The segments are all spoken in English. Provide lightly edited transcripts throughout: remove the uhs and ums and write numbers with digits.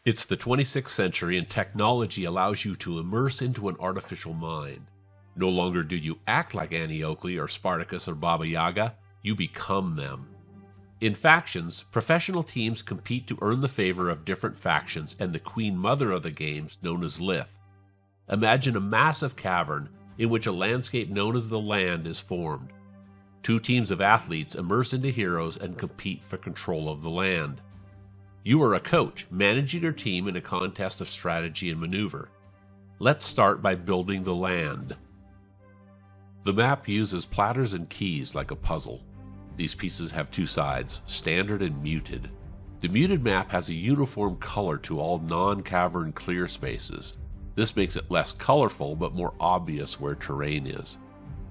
It's the 26th century and technology allows you to immerse into an artificial mind. No longer do you act like Annie Oakley or Spartacus or Baba Yaga, you become them. In factions, professional teams compete to earn the favor of different factions and the queen mother of the games known as Lith. Imagine a massive cavern in which a landscape known as the Land is formed. Two teams of athletes immerse into heroes and compete for control of the land. You are a coach, managing your team in a contest of strategy and maneuver. Let's start by building the land. The map uses platters and keys like a puzzle. These pieces have two sides, standard and muted. The muted map has a uniform color to all non-cavern clear spaces. This makes it less colorful but more obvious where terrain is.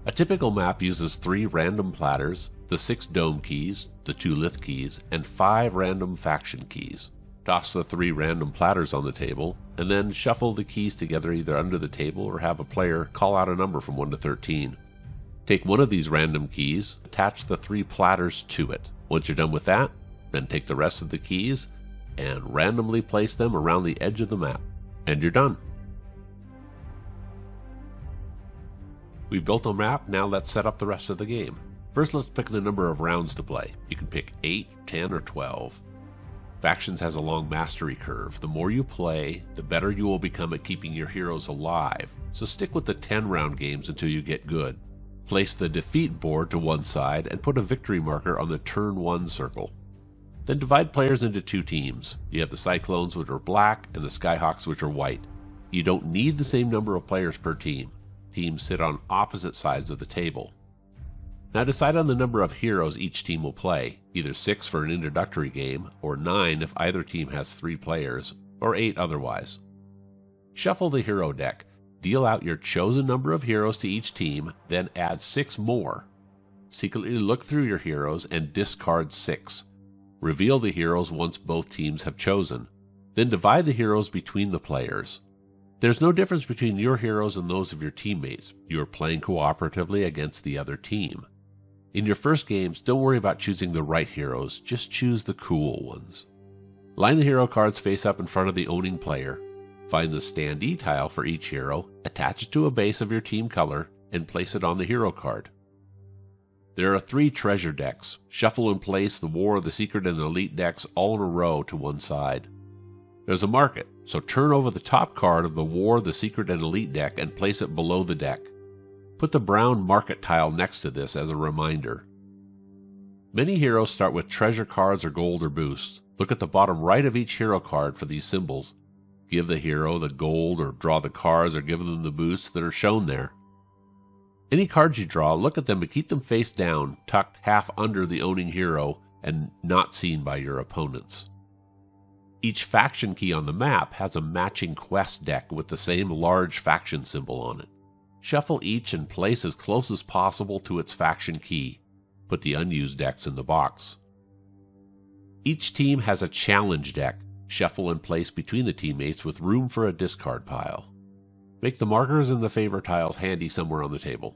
A typical map uses 3 random platters, the 6 dome keys, the 2 lith keys, and 5 random faction keys. Toss the 3 random platters on the table, and then shuffle the keys together either under the table or have a player call out a number from 1 to 13. Take one of these random keys, attach the 3 platters to it. Once you're done with that, then take the rest of the keys and randomly place them around the edge of the map. And you're done. We've built a map, now let's set up the rest of the game. First, let's pick the number of rounds to play. You can pick 8, 10, or 12. Factions has a long mastery curve. The more you play, the better you will become at keeping your heroes alive. So stick with the 10-round games until you get good. Place the defeat board to one side and put a victory marker on the turn 1 circle. Then divide players into 2 teams. You have the Cyclones, which are black, and the Skyhawks, which are white. You don't need the same number of players per team. Teams sit on opposite sides of the table. Now decide on the number of heroes each team will play, either 6 for an introductory game, or 9 if either team has 3 players, or 8 otherwise. Shuffle the hero deck. Deal out your chosen number of heroes to each team, then add 6 more. Secretly look through your heroes and discard 6. Reveal the heroes once both teams have chosen. Then divide the heroes between the players. There's no difference between your heroes and those of your teammates. You are playing cooperatively against the other team. In your first games, don't worry about choosing the right heroes, just choose the cool ones. Line the hero cards face up in front of the owning player. Find the standee tile for each hero, attach it to a base of your team color, and place it on the hero card. There are 3 treasure decks. Shuffle and place the War, the Secret, and the Elite decks all in a row to one side. There's a market, so turn over the top card of the War, the Secret, and Elite deck and place it below the deck. Put the brown market tile next to this as a reminder. Many heroes start with treasure cards or gold or boosts. Look at the bottom right of each hero card for these symbols. Give the hero the gold or draw the cards or give them the boosts that are shown there. Any cards you draw, look at them but keep them face down, tucked half under the owning hero and not seen by your opponents. Each faction key on the map has a matching quest deck with the same large faction symbol on it. Shuffle each and place as close as possible to its faction key. Put the unused decks in the box. Each team has a challenge deck. Shuffle and place between the teammates with room for a discard pile. Make the markers and the favor tiles handy somewhere on the table.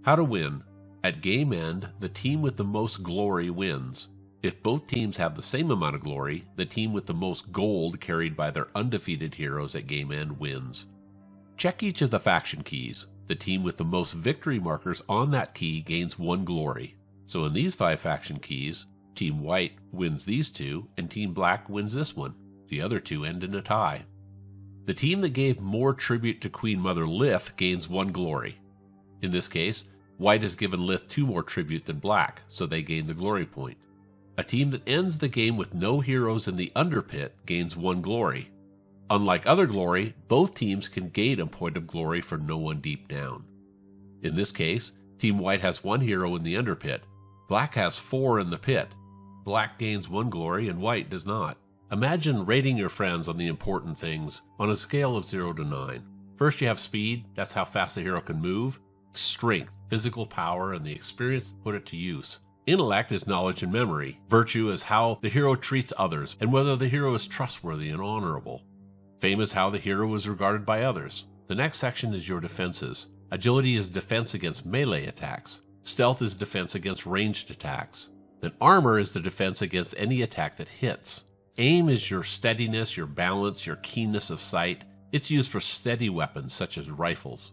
How to win. At game end, the team with the most glory wins. If both teams have the same amount of glory, the team with the most gold carried by their undefeated heroes at game end wins. Check each of the faction keys. The team with the most victory markers on that key gains 1 glory. So in these 5 faction keys, Team White wins these 2, and Team Black wins this one. The other 2 end in a tie. The team that gave more tribute to Queen Mother Lith gains 1 glory. In this case, White has given Lith 2 more tribute than Black, so they gain the glory point. A team that ends the game with no heroes in the underpit gains 1 glory. Unlike other glory, both teams can gain a point of glory for no one deep down. In this case, Team White has 1 hero in the underpit. Black has 4 in the pit. Black gains 1 glory and White does not. Imagine rating your friends on the important things on a scale of 0 to 9. First you have speed, that's how fast the hero can move. Strength, physical power, and the experience to put it to use. Intellect is knowledge and memory. Virtue is how the hero treats others and whether the hero is trustworthy and honorable. Fame is how the hero is regarded by others. The next section is your defenses. Agility is defense against melee attacks. Stealth is defense against ranged attacks. Then armor is the defense against any attack that hits. Aim is your steadiness, your balance, your keenness of sight. It's used for steady weapons such as rifles.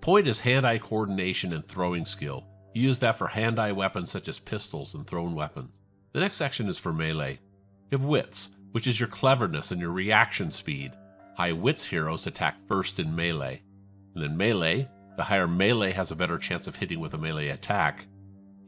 Point is hand-eye coordination and throwing skill. You use that for hand-eye weapons such as pistols and thrown weapons. The next section is for melee. You have wits, which is your cleverness and your reaction speed. High wits heroes attack first in melee. And then melee, the higher melee has a better chance of hitting with a melee attack.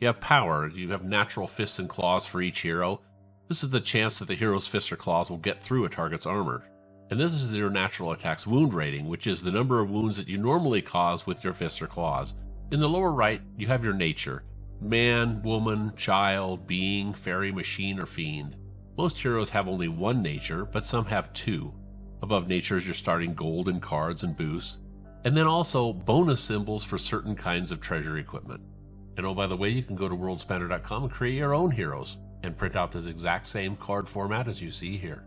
You have power. You have natural fists and claws for each hero. This is the chance that the hero's fists or claws will get through a target's armor. And this is your natural attack's wound rating, which is the number of wounds that you normally cause with your fists or claws. In the lower right, you have your nature. Man, woman, child, being, fairy, machine, or fiend. Most heroes have only one nature, but some have two. Above nature is your starting gold and cards and boosts. And then also bonus symbols for certain kinds of treasure equipment. And oh, by the way, you can go to worldspanner.com and create your own heroes and print out this exact same card format as you see here.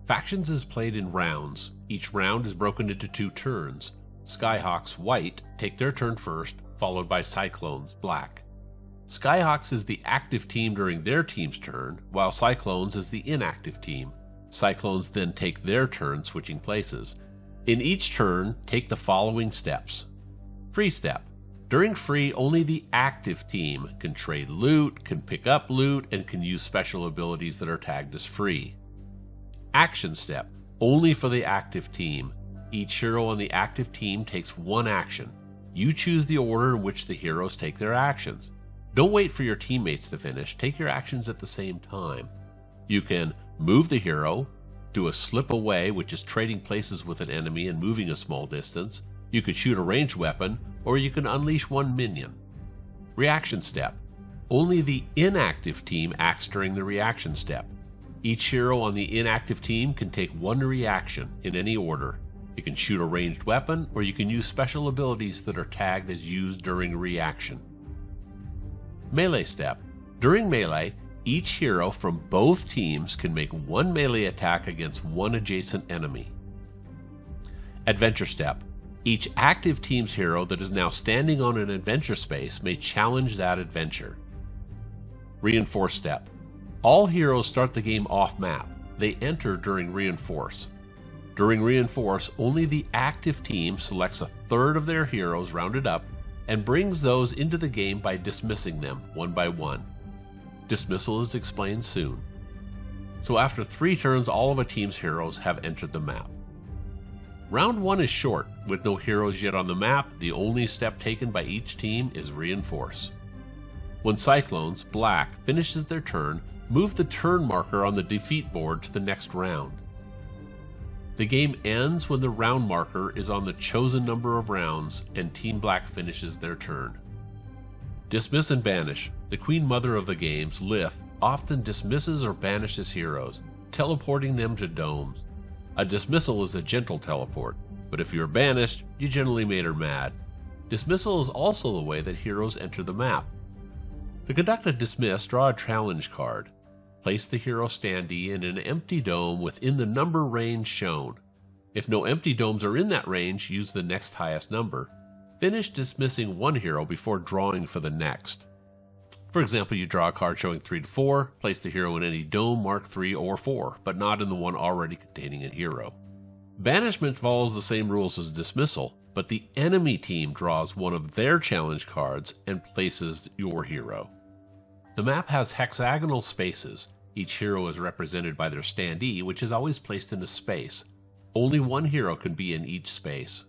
Factions is played in rounds. Each round is broken into 2 turns. Skyhawks, white, take their turn first, followed by Cyclones, black. Skyhawks is the active team during their team's turn, while Cyclones is the inactive team. Cyclones then take their turn, switching places. In each turn, take the following steps. Free step. During free, only the active team can trade loot, can pick up loot, and can use special abilities that are tagged as free. Action step. Only for the active team. Each hero on the active team takes one action. You choose the order in which the heroes take their actions. Don't wait for your teammates to finish. Take your actions at the same time. You can move the hero, do a slip away, which is trading places with an enemy and moving a small distance. You could shoot a ranged weapon, or you can unleash one minion. Reaction step. Only the inactive team acts during the reaction step. Each hero on the inactive team can take one reaction in any order. You can shoot a ranged weapon, or you can use special abilities that are tagged as used during reaction. Melee step. During melee, each hero from both teams can make one melee attack against one adjacent enemy. Adventure step. Each active team's hero that is now standing on an adventure space may challenge that adventure. Reinforce step. All heroes start the game off-map. They enter during Reinforce. During Reinforce, only the active team selects a third of their heroes rounded up and brings those into the game by dismissing them one by one. Dismissal is explained soon. So after 3 turns, all of a team's heroes have entered the map. Round 1 is short. With no heroes yet on the map, the only step taken by each team is Reinforce. When Cyclones, black, finishes their turn, move the turn marker on the defeat board to the next round. The game ends when the round marker is on the chosen number of rounds and Team Black finishes their turn. Dismiss and banish. The Queen Mother of the games, Lith, often dismisses or banishes heroes, teleporting them to domes. A dismissal is a gentle teleport, but if you're banished, you generally made her mad. Dismissal is also the way that heroes enter the map. To conduct a dismiss, draw a challenge card. Place the hero standee in an empty dome within the number range shown. If no empty domes are in that range, use the next highest number. Finish dismissing one hero before drawing for the next. For example, you draw a card showing 3 to 4, place the hero in any dome marked 3 or 4, but not in the one already containing a hero. Banishment follows the same rules as dismissal, but the enemy team draws one of their challenge cards and places your hero. The map has hexagonal spaces. Each hero is represented by their standee, which is always placed in a space. Only one hero can be in each space.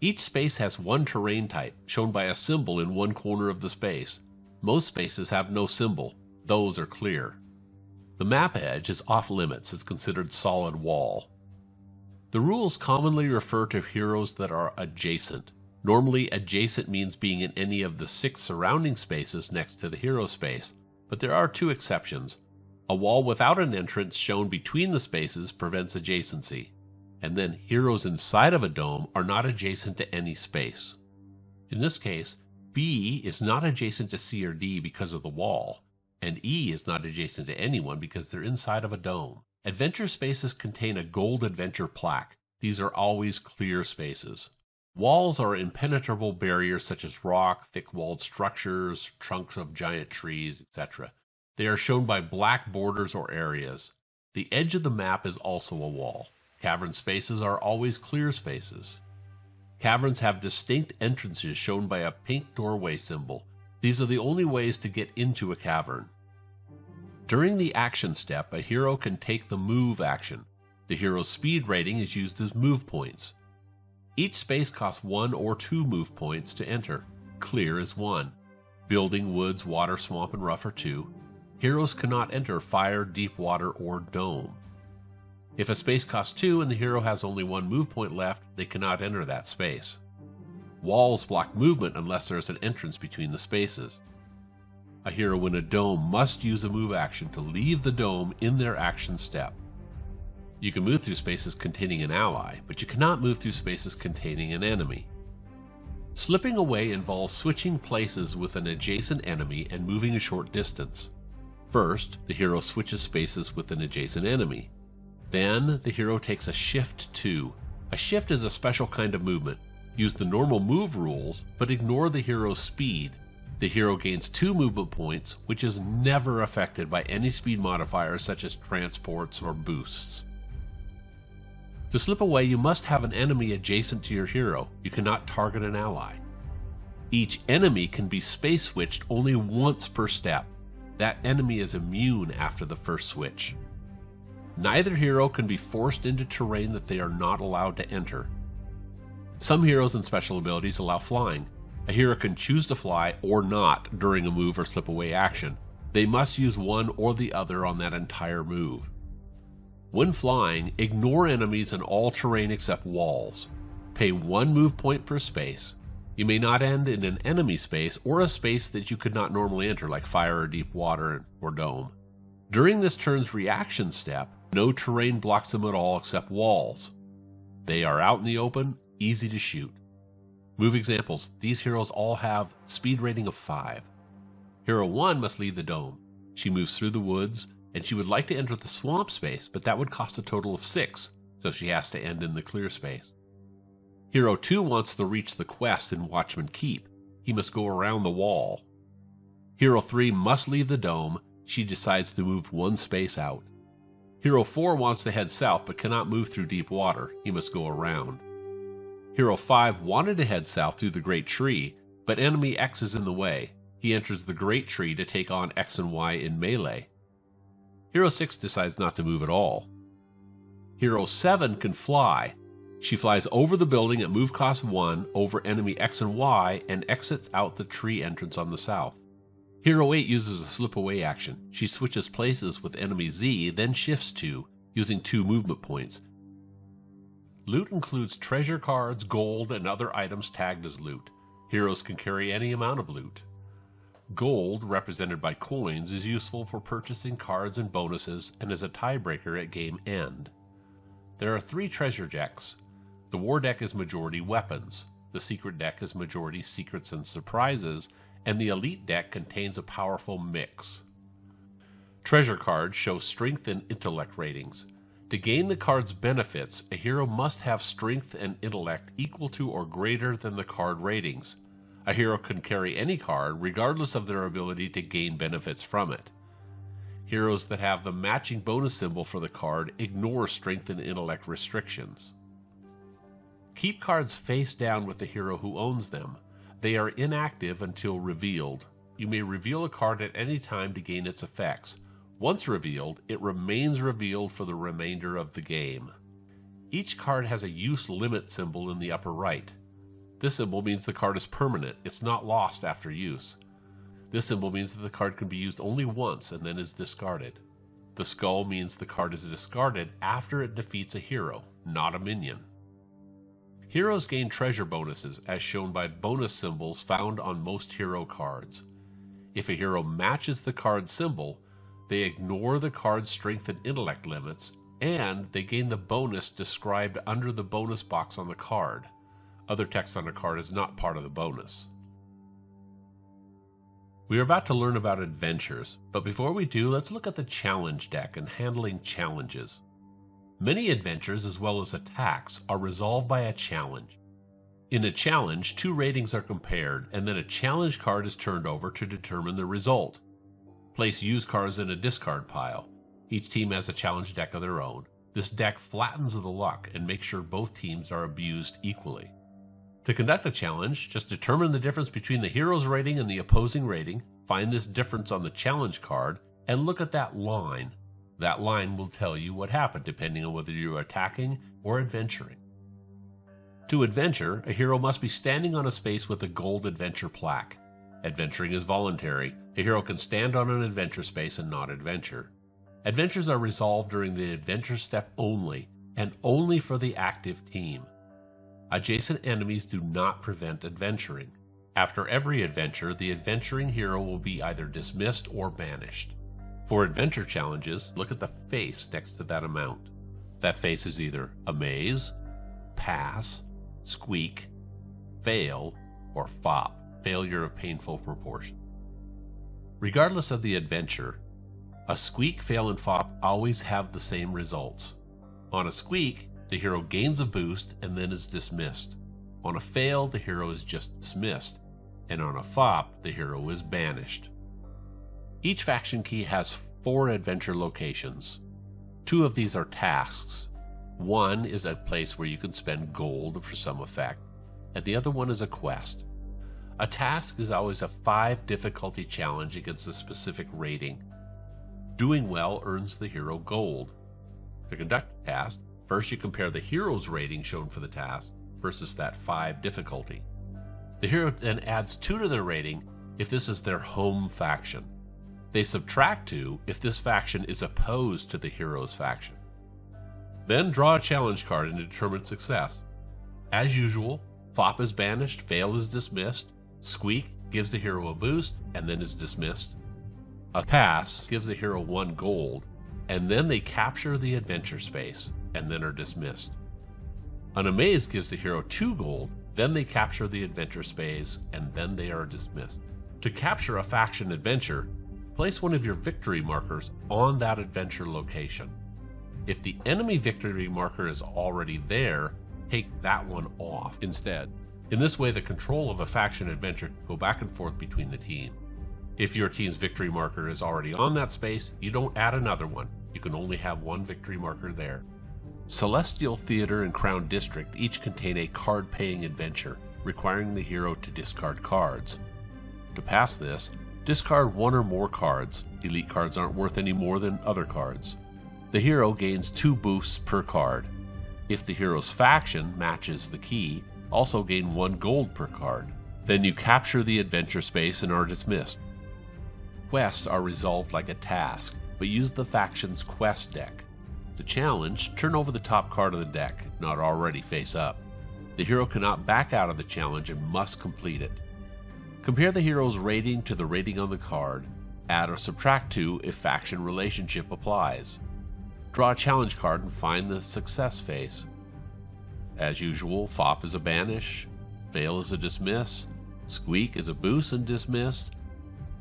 Each space has one terrain type, shown by a symbol in one corner of the space. Most spaces have no symbol. Those are clear. The map edge is off limits. It's considered solid wall. The rules commonly refer to heroes that are adjacent. Normally, adjacent means being in any of the 6 surrounding spaces next to the hero space, but there are 2 exceptions. A wall without an entrance shown between the spaces prevents adjacency, and then heroes inside of a dome are not adjacent to any space. In this case, B is not adjacent to C or D because of the wall, and E is not adjacent to anyone because they're inside of a dome. Adventure spaces contain a gold adventure plaque. These are always clear spaces. Walls are impenetrable barriers such as rock, thick-walled structures, trunks of giant trees, etc. They are shown by black borders or areas. The edge of the map is also a wall. Cavern spaces are always clear spaces. Caverns have distinct entrances shown by a pink doorway symbol. These are the only ways to get into a cavern. During the action step, a hero can take the move action. The hero's speed rating is used as move points. Each space costs 1 or 2 move points to enter. Clear is 1. Building, woods, water, swamp, and rough are 2. Heroes cannot enter fire, deep water, or dome. If a space costs 2 and the hero has only 1 move point left, they cannot enter that space. Walls block movement unless there is an entrance between the spaces. A hero in a dome must use a move action to leave the dome in their action step. You can move through spaces containing an ally, but you cannot move through spaces containing an enemy. Slipping away involves switching places with an adjacent enemy and moving a short distance. First, the hero switches spaces with an adjacent enemy. Then, the hero takes a shift 2. A shift is a special kind of movement. Use the normal move rules, but ignore the hero's speed. The hero gains 2 movement points, which is never affected by any speed modifiers such as transports or boosts. To slip away, you must have an enemy adjacent to your hero. You cannot target an ally. Each enemy can be space switched only once per step. That enemy is immune after the first switch. Neither hero can be forced into terrain that they are not allowed to enter. Some heroes and special abilities allow flying. A hero can choose to fly or not during a move or slip away action. They must use one or the other on that entire move. When flying, ignore enemies in all terrain except walls. Pay 1 move point per space. You may not end in an enemy space or a space that you could not normally enter, like fire or deep water or dome. During this turn's reaction step, no terrain blocks them at all except walls. They are out in the open, easy to shoot. Move examples. These heroes all have speed rating of 5. Hero 1 must leave the dome. She moves through the woods, and she would like to enter the swamp space, but that would cost a total of 6, so she has to end in the clear space. Hero 2 wants to reach the quest in Watchman Keep. He must go around the wall. Hero 3 must leave the dome. She decides to move 1 space out. Hero 4 wants to head south but cannot move through deep water. He must go around. Hero 5 wanted to head south through the Great Tree, but enemy X is in the way. He enters the Great Tree to take on X and Y in melee. Hero 6 decides not to move at all. Hero 7 can fly. She flies over the building at move cost 1 over enemy X and Y and exits out the tree entrance on the south. Hero 8 uses a slip away action. She switches places with enemy Z, then shifts 2, using 2 movement points. Loot includes treasure cards, gold, and other items tagged as loot. Heroes can carry any amount of loot. Gold, represented by coins, is useful for purchasing cards and bonuses and is a tiebreaker at game end. There are 3 treasure decks. The war deck is majority weapons, the secret deck is majority secrets and surprises, and the elite deck contains a powerful mix. Treasure cards show strength and intellect ratings. To gain the card's benefits, a hero must have strength and intellect equal to or greater than the card ratings. A hero can carry any card regardless of their ability to gain benefits from it. Heroes that have the matching bonus symbol for the card ignore strength and intellect restrictions. Keep cards face down with the hero who owns them. They are inactive until revealed. You may reveal a card at any time to gain its effects. Once revealed, it remains revealed for the remainder of the game. Each card has a use limit symbol in the upper right. This symbol means the card is permanent. It's not lost after use. This symbol means that the card can be used only once and then is discarded. The skull means the card is discarded after it defeats a hero, not a minion. Heroes gain treasure bonuses as shown by bonus symbols found on most hero cards. If a hero matches the card symbol, they ignore the card's strength and intellect limits, and they gain the bonus described under the bonus box on the card. Other text on a card is not part of the bonus. We are about to learn about adventures, but before we do, let's look at the challenge deck and handling challenges. Many adventures, as well as attacks, are resolved by a challenge. In a challenge, 2 ratings are compared, and then a challenge card is turned over to determine the result. Place used cards in a discard pile. Each team has a challenge deck of their own. This deck flattens the luck and makes sure both teams are abused equally. To conduct a challenge, just determine the difference between the hero's rating and the opposing rating, find this difference on the challenge card, and look at that line. That line will tell you what happened depending on whether you're attacking or adventuring. To adventure, a hero must be standing on a space with a gold adventure plaque. Adventuring is voluntary. A hero can stand on an adventure space and not adventure. Adventures are resolved during the adventure step only, and only for the active team. Adjacent enemies do not prevent adventuring. After every adventure, the adventuring hero will be either dismissed or banished. For adventure challenges, look at the face next to that amount. That face is either amaze, pass, squeak, fail, or fop, failure of painful proportion. Regardless of the adventure, a squeak, fail, and fop always have the same results. On a squeak, the hero gains a boost and then is dismissed. On a fail, the hero is just dismissed, and on a fop, the hero is banished. Each faction key has 4 adventure locations. 2 of these are tasks. One is a place where you can spend gold for some effect, and the other one is a quest. A task is always a 5 difficulty challenge against a specific rating. Doing well earns the hero gold. To conduct a task, first you compare the hero's rating shown for the task versus that 5 difficulty. The hero then adds 2 to their rating if this is their home faction. They subtract 2 if this faction is opposed to the hero's faction. Then draw a challenge card and determine success. As usual, fop is banished, fail is dismissed, squeak gives the hero a boost and then is dismissed. A pass gives the hero 1 gold, and then they capture the adventure space and then are dismissed. An amaze gives the hero 2 gold, then they capture the adventure space and then they are dismissed. To capture a faction adventure, place one of your victory markers on that adventure location. If the enemy victory marker is already there, take that one off instead. In this way, the control of a faction adventure can go back and forth between the team. If your team's victory marker is already on that space, you don't add another one. You can only have 1 victory marker there. Celestial Theater and Crown District each contain a card-paying adventure, requiring the hero to discard cards. To pass this, discard 1 or more cards. Elite cards aren't worth any more than other cards. The hero gains 2 boosts per card. If the hero's faction matches the key, also gain 1 gold per card. Then you capture the adventure space and are dismissed. Quests are resolved like a task, but use the faction's quest deck. To challenge, turn over the top card of the deck, not already face up. The hero cannot back out of the challenge and must complete it. Compare the hero's rating to the rating on the card. Add or subtract 2 if faction relationship applies. Draw a challenge card and find the success face. As usual, fop is a banish, fail is a dismiss, squeak is a boost and dismissed.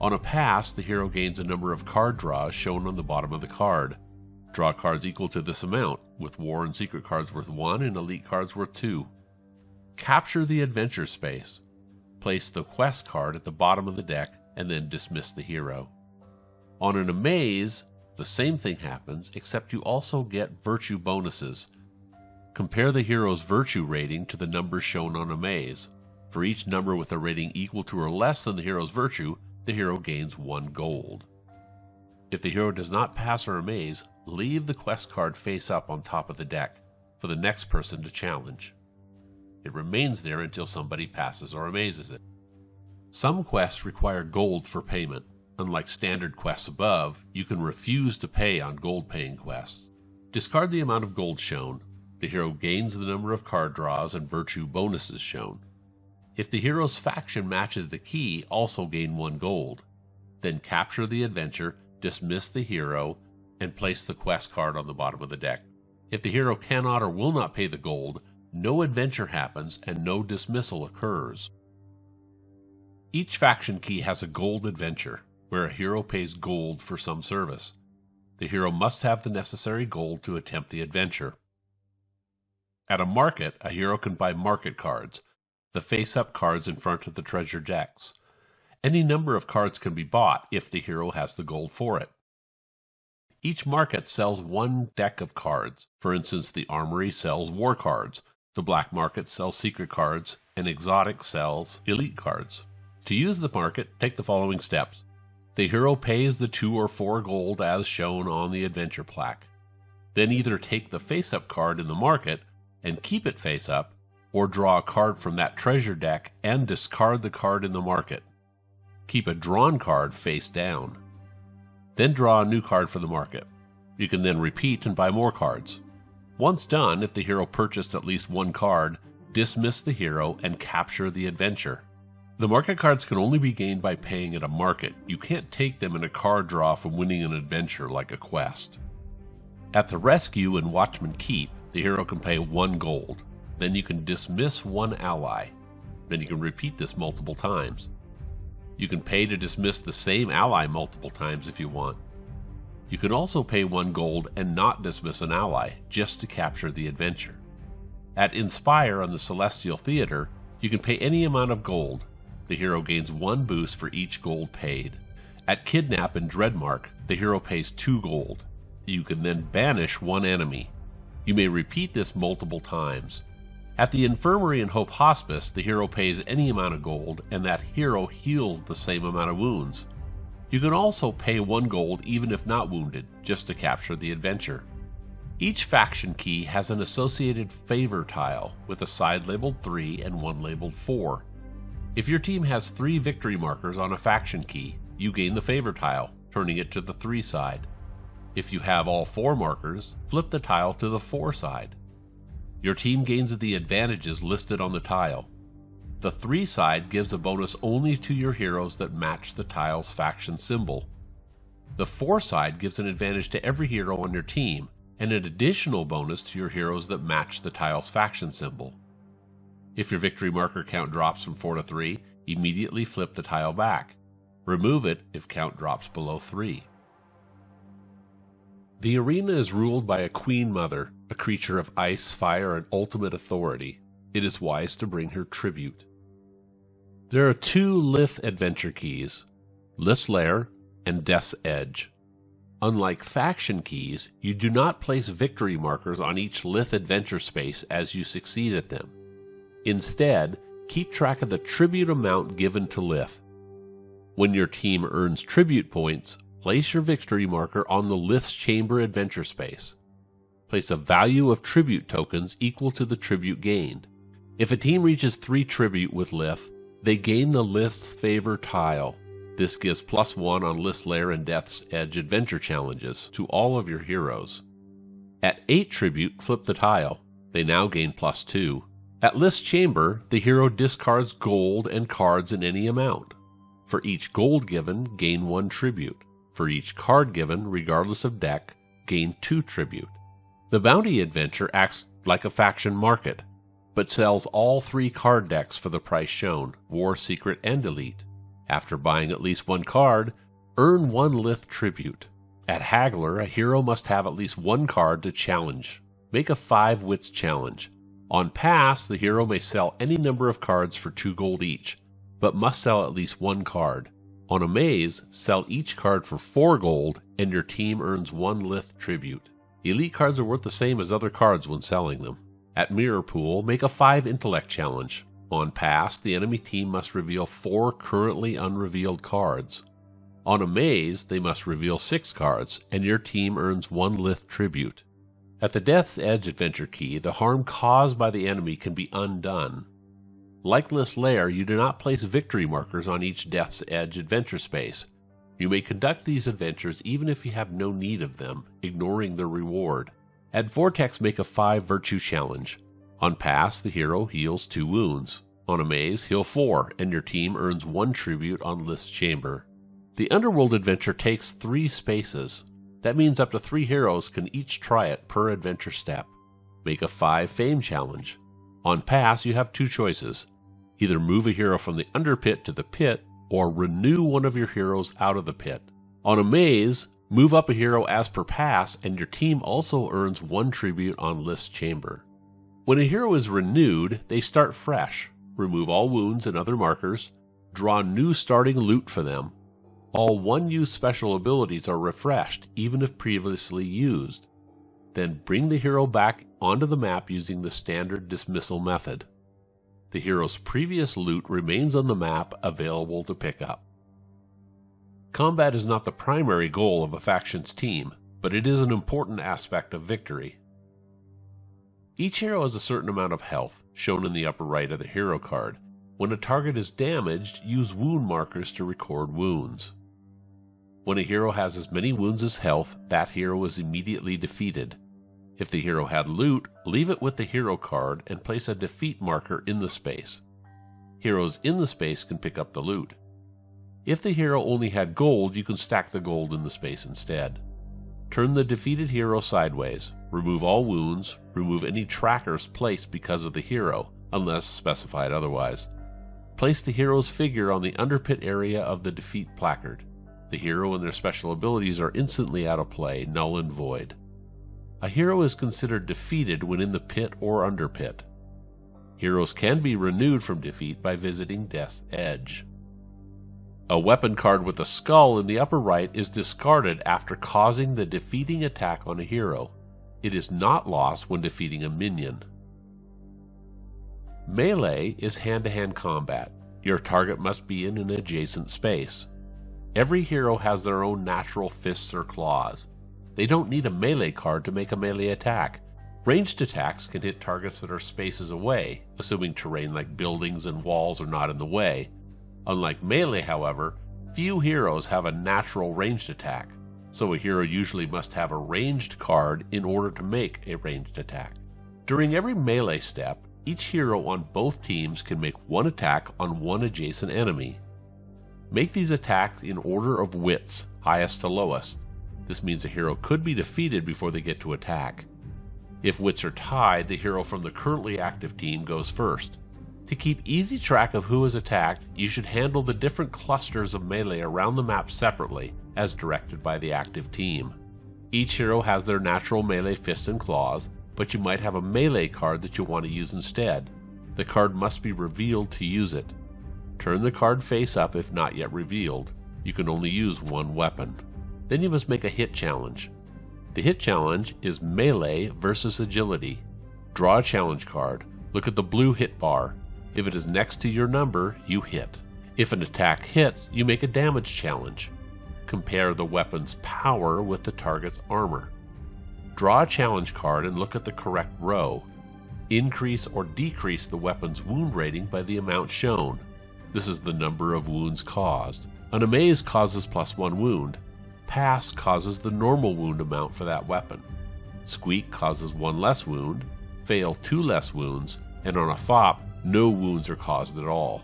On a pass, the hero gains a number of card draws shown on the bottom of the card. Draw cards equal to this amount, with war and secret cards worth 1 and elite cards worth 2. Capture the adventure space. Place the quest card at the bottom of the deck and then dismiss the hero. On an amaze, the same thing happens, except you also get virtue bonuses. Compare the hero's virtue rating to the numbers shown on amaze. For each number with a rating equal to or less than the hero's virtue, the hero gains 1 gold. If the hero does not pass or amaze, leave the quest card face up on top of the deck for the next person to challenge. It remains there until somebody passes or amazes it. Some quests require gold for payment. Unlike standard quests above, you can refuse to pay on gold-paying quests. Discard the amount of gold shown. The hero gains the number of card draws and virtue bonuses shown. If the hero's faction matches the key, also gain 1 gold. Then capture the adventure, dismiss the hero, and place the quest card on the bottom of the deck. If the hero cannot or will not pay the gold, no adventure happens and no dismissal occurs. Each faction key has a gold adventure, where a hero pays gold for some service. The hero must have the necessary gold to attempt the adventure. At a market, a hero can buy market cards, the face-up cards in front of the treasure decks. Any number of cards can be bought if the hero has the gold for it. Each market sells one deck of cards. For instance, the Armory sells war cards, the Black Market sells secret cards, and Exotic sells elite cards. To use the market, take the following steps. The hero pays the 2 or 4 gold as shown on the adventure plaque. Then either take the face-up card in the market and keep it face-up, or draw a card from that treasure deck and discard the card in the market. Keep a drawn card face down. Then draw a new card for the market. You can then repeat and buy more cards. Once done, if the hero purchased at least 1 card, dismiss the hero and capture the adventure. The market cards can only be gained by paying at a market. You can't take them in a card draw from winning an adventure like a quest. At the Rescue in Watchman Keep, the hero can pay 1 gold. Then you can dismiss 1 ally. Then you can repeat this multiple times. You can pay to dismiss the same ally multiple times if you want. You can also pay 1 gold and not dismiss an ally, just to capture the adventure. At Inspire on the Celestial Theater, you can pay any amount of gold. The hero gains 1 boost for each gold paid. At Kidnap in Dreadmark, the hero pays 2 gold. You can then banish 1 enemy. You may repeat this multiple times. At the Infirmary in Hope Hospice, the hero pays any amount of gold, and that hero heals the same amount of wounds. You can also pay 1 gold even if not wounded, just to capture the adventure. Each faction key has an associated favor tile, with a side labeled 3 and 1 labeled 4. If your team has 3 victory markers on a faction key, you gain the favor tile, turning it to the 3 side. If you have all 4 markers, flip the tile to the 4 side. Your team gains the advantages listed on the tile. The 3 side gives a bonus only to your heroes that match the tile's faction symbol. The 4 side gives an advantage to every hero on your team, and an additional bonus to your heroes that match the tile's faction symbol. If your victory marker count drops from 4 to 3, immediately flip the tile back. Remove it if count drops below 3. The arena is ruled by a Queen Mother, a creature of ice, fire, and ultimate authority. It is wise to bring her tribute. There are 2 Lith Adventure keys, Lith's Lair and Death's Edge. Unlike faction keys, you do not place victory markers on each Lith Adventure space as you succeed at them. Instead, keep track of the tribute amount given to Lith. When your team earns tribute points, place your victory marker on the Lith's Chamber Adventure space. Place a value of tribute tokens equal to the tribute gained. If a team reaches 3 tribute with Lith, they gain the Lith's Favor tile. This gives +1 on Lith's Lair and Death's Edge adventure challenges to all of your heroes. At 8 tribute, flip the tile. They now gain +2. At Lith's Chamber, the hero discards gold and cards in any amount. For each gold given, gain 1 tribute. For each card given, regardless of deck, gain 2 tribute. The Bounty Adventure acts like a faction market, but sells all 3 card decks for the price shown, War, Secret, and Elite. After buying at least 1 card, earn 1 Lith tribute. At Haggler, a hero must have at least 1 card to challenge. Make a 5 wits challenge. On pass, the hero may sell any number of cards for 2 gold each, but must sell at least 1 card. On a maze, sell each card for 4 gold, and your team earns 1 Lith tribute. Elite cards are worth the same as other cards when selling them. At Mirror Pool, make a 5 intellect challenge. On pass, the enemy team must reveal 4 currently unrevealed cards. On a maze, they must reveal 6 cards, and your team earns 1 Lith tribute. At the Death's Edge adventure key, the harm caused by the enemy can be undone. Like Lith's Lair, you do not place victory markers on each Death's Edge adventure space. You may conduct these adventures even if you have no need of them, ignoring the reward. At Vortex, make a 5 virtue challenge. On pass, the hero heals 2 wounds. On a maze, heal 4, and your team earns 1 tribute on Lith's Chamber. The Underworld adventure takes 3 spaces. That means up to 3 heroes can each try it per adventure step. Make a 5 fame challenge. On pass, you have 2 choices. Either move a hero from the underpit to the pit, or renew one of your heroes out of the pit. On a maze, move up a hero as per pass, and your team also earns 1 tribute on Lith's Chamber. When a hero is renewed, they start fresh. Remove all wounds and other markers. Draw new starting loot for them. All one-use special abilities are refreshed, even if previously used. Then bring the hero back onto the map using the standard dismissal method. The hero's previous loot remains on the map, available to pick up. Combat is not the primary goal of a faction's team, but it is an important aspect of victory. Each hero has a certain amount of health, shown in the upper right of the hero card. When a target is damaged, use wound markers to record wounds. When a hero has as many wounds as health, that hero is immediately defeated. If the hero had loot, leave it with the hero card and place a defeat marker in the space. Heroes in the space can pick up the loot. If the hero only had gold, you can stack the gold in the space instead. Turn the defeated hero sideways. Remove all wounds. Remove any trackers placed because of the hero, unless specified otherwise. Place the hero's figure on the underpit area of the defeat placard. The hero and their special abilities are instantly out of play, null and void. A hero is considered defeated when in the pit or underpit. Heroes can be renewed from defeat by visiting Death's Edge. A weapon card with a skull in the upper right is discarded after causing the defeating attack on a hero. It is not lost when defeating a minion. Melee is hand-to-hand combat. Your target must be in an adjacent space. Every hero has their own natural fists or claws. They don't need a melee card to make a melee attack. Ranged attacks can hit targets that are spaces away, assuming terrain like buildings and walls are not in the way. Unlike melee, however, few heroes have a natural ranged attack, so a hero usually must have a ranged card in order to make a ranged attack. During every melee step, each hero on both teams can make one attack on one adjacent enemy. Make these attacks in order of wits, highest to lowest. This means a hero could be defeated before they get to attack. If wits are tied, the hero from the currently active team goes first. To keep easy track of who is attacked, you should handle the different clusters of melee around the map separately, as directed by the active team. Each hero has their natural melee fists and claws, but you might have a melee card that you want to use instead. The card must be revealed to use it. Turn the card face up if not yet revealed. You can only use one weapon. Then you must make a hit challenge. The hit challenge is melee versus agility. Draw a challenge card. Look at the blue hit bar. If it is next to your number, you hit. If an attack hits, you make a damage challenge. Compare the weapon's power with the target's armor. Draw a challenge card and look at the correct row. Increase or decrease the weapon's wound rating by the amount shown. This is the number of wounds caused. An amaze causes +1 wound. Pass causes the normal wound amount for that weapon. Squeak causes 1 less wound. Fail 2 less wounds. And on a FOP, no wounds are caused at all.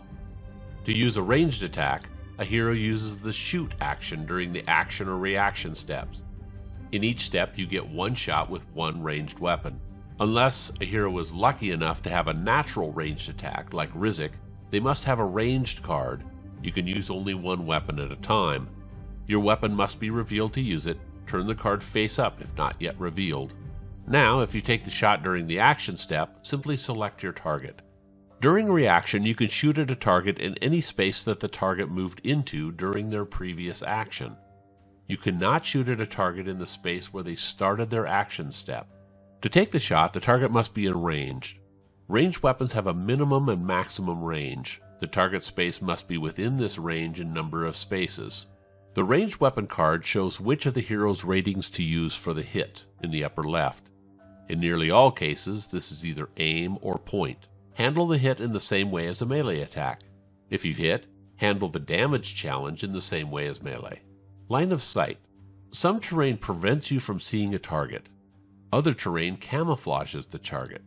To use a ranged attack, a hero uses the shoot action during the action or reaction steps. In each step, you get one shot with one ranged weapon. Unless a hero is lucky enough to have a natural ranged attack, like Rizek, they must have a ranged card. You can use only one weapon at a time. Your weapon must be revealed to use it. Turn the card face up if not yet revealed. Now, if you take the shot during the action step, simply select your target. During reaction, you can shoot at a target in any space that the target moved into during their previous action. You cannot shoot at a target in the space where they started their action step. To take the shot, the target must be in range. Ranged weapons have a minimum and maximum range. The target space must be within this range in number of spaces. The ranged weapon card shows which of the hero's ratings to use for the hit in the upper left. In nearly all cases, this is either aim or point. Handle the hit in the same way as a melee attack. If you hit, handle the damage challenge in the same way as melee. Line of sight. Some terrain prevents you from seeing a target. Other terrain camouflages the target.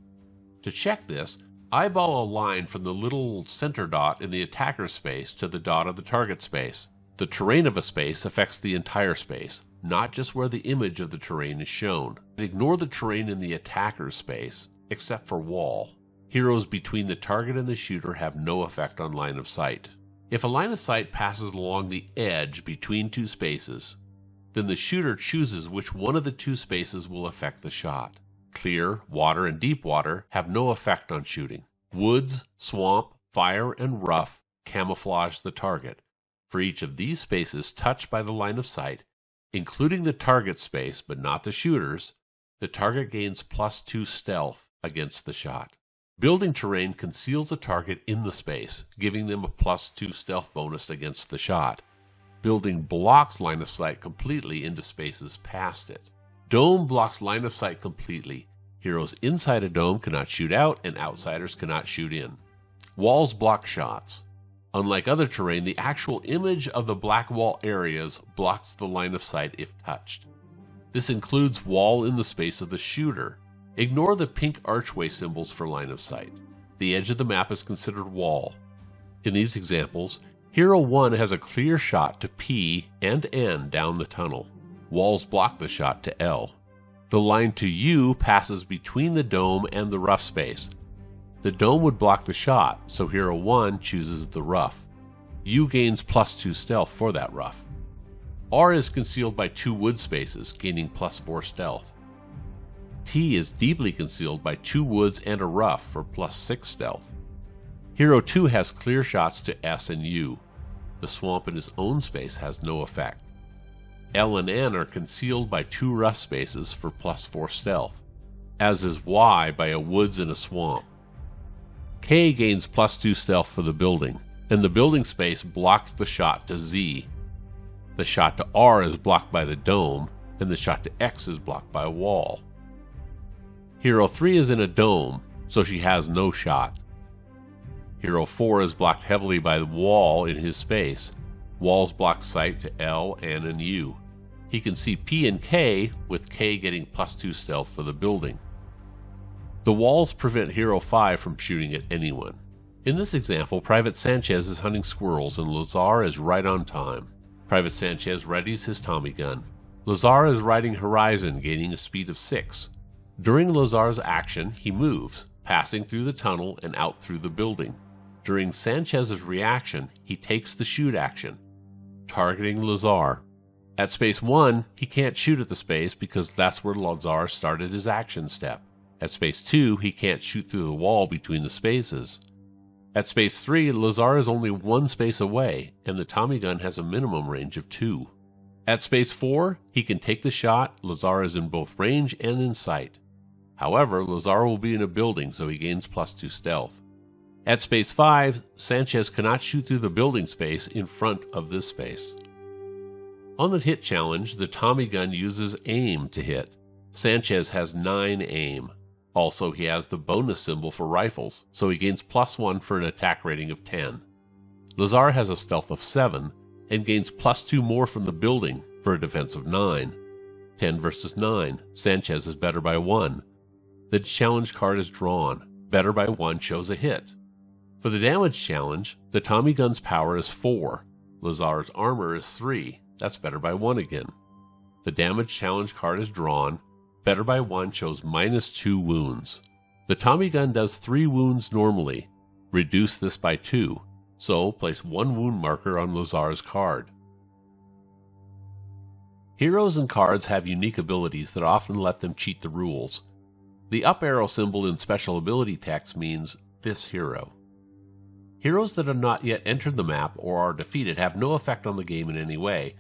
To check this, eyeball a line from the little center dot in the attacker space to the dot of the target space. The terrain of a space affects the entire space, not just where the image of the terrain is shown. Ignore the terrain in the attacker's space, except for wall. Heroes between the target and the shooter have no effect on line of sight. If a line of sight passes along the edge between two spaces, then the shooter chooses which one of the two spaces will affect the shot. Clear, water, and deep water have no effect on shooting. Woods, swamp, fire, and rough camouflage the target. For each of these spaces touched by the line of sight, including the target space but not the shooter's, the target gains +2 stealth against the shot. Building terrain conceals a target in the space, giving them a +2 stealth bonus against the shot. Building blocks line of sight completely into spaces past it. Dome blocks line of sight completely. Heroes inside a dome cannot shoot out, and outsiders cannot shoot in. Walls block shots. Unlike other terrain, the actual image of the black wall areas blocks the line of sight if touched. This includes wall in the space of the shooter. Ignore the pink archway symbols for line of sight. The edge of the map is considered wall. In these examples, Hero 1 has a clear shot to P and N down the tunnel. Walls block the shot to L. The line to U passes between the dome and the rough space. The dome would block the shot, so Hero 1 chooses the rough. U gains +2 stealth for that rough. R is concealed by 2 wood spaces, gaining +4 stealth. T is deeply concealed by 2 woods and a rough for +6 stealth. Hero 2 has clear shots to S and U. The swamp in his own space has no effect. L and N are concealed by 2 rough spaces for +4 stealth, as is Y by a woods and a swamp. K gains +2 stealth for the building, and the building space blocks the shot to Z. The shot to R is blocked by the dome, and the shot to X is blocked by a wall. Hero 3 is in a dome, so she has no shot. Hero 4 is blocked heavily by the wall in his space. Walls block sight to L, N, and U. He can see P and K, with K getting +2 stealth for the building. The walls prevent Hero 5 from shooting at anyone. In this example, Private Sanchez is hunting squirrels and Lazar is right on time. Private Sanchez readies his Tommy gun. Lazar is riding Horizon, gaining a speed of 6. During Lazar's action, he moves, passing through the tunnel and out through the building. During Sanchez's reaction, he takes the shoot action, targeting Lazar. At space 1, he can't shoot at the space because that's where Lazar started his action step. At space 2, he can't shoot through the wall between the spaces. At space 3, Lazar is only 1 space away, and the Tommy gun has a minimum range of 2. At space 4, he can take the shot. Lazar is in both range and in sight. However, Lazar will be in a building, so he gains +2 stealth. At space 5, Sanchez cannot shoot through the building space in front of this space. On the hit challenge, the Tommy gun uses aim to hit. Sanchez has 9 aim. Also, he has the bonus symbol for rifles, so he gains +1 for an attack rating of 10. Lazar has a stealth of 7, and gains +2 more from the building for a defense of 9. 10 versus 9, Sanchez is better by 1. The challenge card is drawn. Better by 1 shows a hit. For the damage challenge, the Tommy gun's power is 4. Lazar's armor is 3. That's better by 1 again. The damage challenge card is drawn. Better by 1 shows -2 wounds. The Tommy gun does 3 wounds normally. Reduce this by 2. So place 1 wound marker on Lazar's card. Heroes and cards have unique abilities that often let them cheat the rules. The up arrow symbol in special ability text means this hero. Heroes that have not yet entered the map or are defeated have no effect on the game in any way.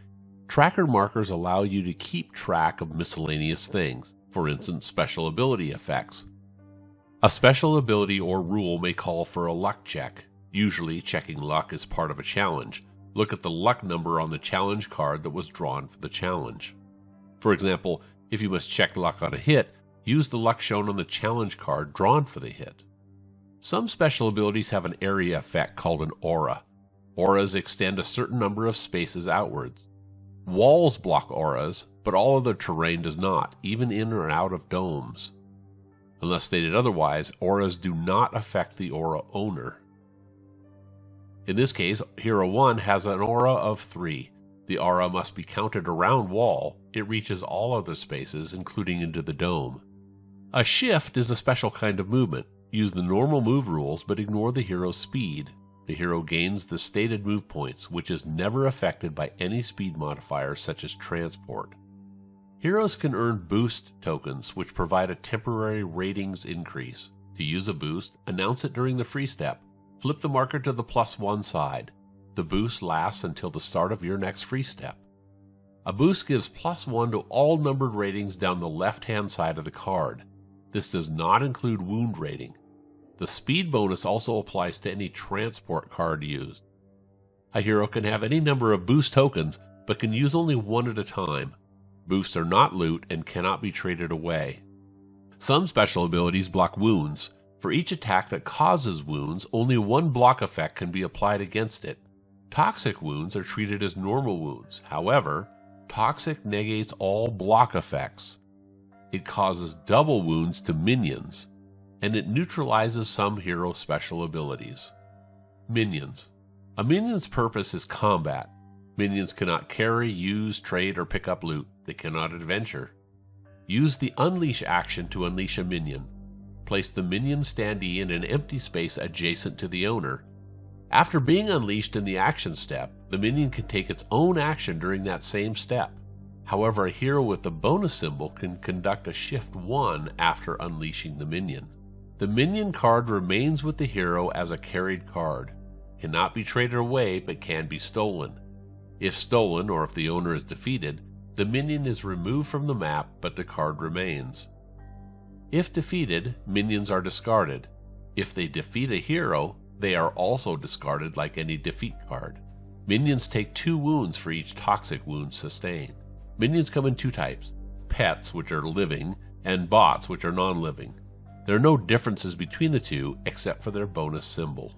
Tracker markers allow you to keep track of miscellaneous things, for instance special ability effects. A special ability or rule may call for a luck check. Usually checking luck is part of a challenge. Look at the luck number on the challenge card that was drawn for the challenge. For example, if you must check luck on a hit, use the luck shown on the challenge card drawn for the hit. Some special abilities have an area effect called an aura. Auras extend a certain number of spaces outwards. Walls block auras, but all other terrain does not, even in or out of domes. Unless stated otherwise, auras do not affect the aura owner. In this case, Hero 1 has an aura of 3. The aura must be counted around wall. It reaches all other spaces, including into the dome. A shift is a special kind of movement. Use the normal move rules, but ignore the hero's speed. The hero gains the stated move points, which is never affected by any speed modifiers such as transport. Heroes can earn boost tokens, which provide a temporary ratings increase. To use a boost, announce it during the free step. Flip the marker to the +1 side. The boost lasts until the start of your next free step. A boost gives +1 to all numbered ratings down the left-hand side of the card. This does not include wound rating. The speed bonus also applies to any transport card used. A hero can have any number of boost tokens, but can use only one at a time. Boosts are not loot and cannot be traded away. Some special abilities block wounds. For each attack that causes wounds, only one block effect can be applied against it. Toxic wounds are treated as normal wounds. However, toxic negates all block effects. It causes double wounds to minions, and it neutralizes some hero special abilities. Minions. A minion's purpose is combat. Minions cannot carry, use, trade, or pick up loot. They cannot adventure. Use the Unleash action to unleash a minion. Place the minion standee in an empty space adjacent to the owner. After being unleashed in the action step, the minion can take its own action during that same step. However, a hero with the bonus symbol can conduct a Shift 1 after unleashing the minion. The minion card remains with the hero as a carried card. Cannot be traded away, but can be stolen. If stolen, or if the owner is defeated, the minion is removed from the map, but the card remains. If defeated, minions are discarded. If they defeat a hero, they are also discarded like any defeat card. Minions take 2 wounds for each toxic wound sustained. Minions come in 2 types: pets, which are living, and bots, which are non-living. There are no differences between the two except for their bonus symbol.